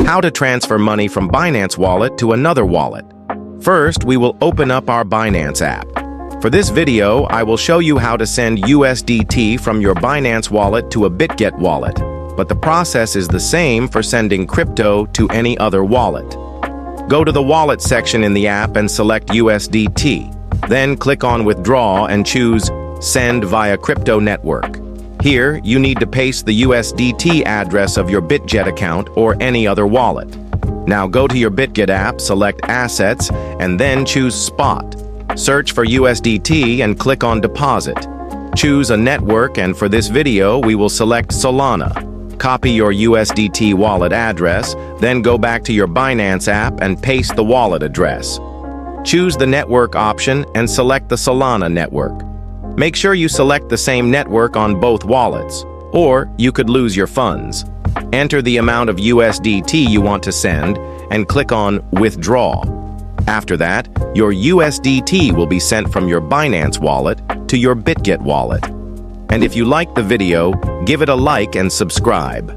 How to transfer money from Binance Wallet to another wallet. First, we will open up our Binance app. For this video, I will show you how to send USDT from your Binance Wallet to a BitGet wallet, but the process is the same for sending crypto to any other wallet. Go to the Wallet section in the app and select USDT. Then click on Withdraw and choose Send via Crypto Network. Here, you need to paste the USDT address of your BitGet account or any other wallet. Now go to your BitGet app, select Assets, and then choose Spot. Search for USDT and click on Deposit. Choose a network, and for this video, we will select Solana. Copy your USDT wallet address, then go back to your Binance app and paste the wallet address. Choose the network option and select the Solana network. Make sure you select the same network on both wallets, or you could lose your funds. Enter the amount of USDT you want to send and click on Withdraw. After that, your USDT will be sent from your Binance wallet to your BitGet wallet. And if you liked the video, give it a like and subscribe.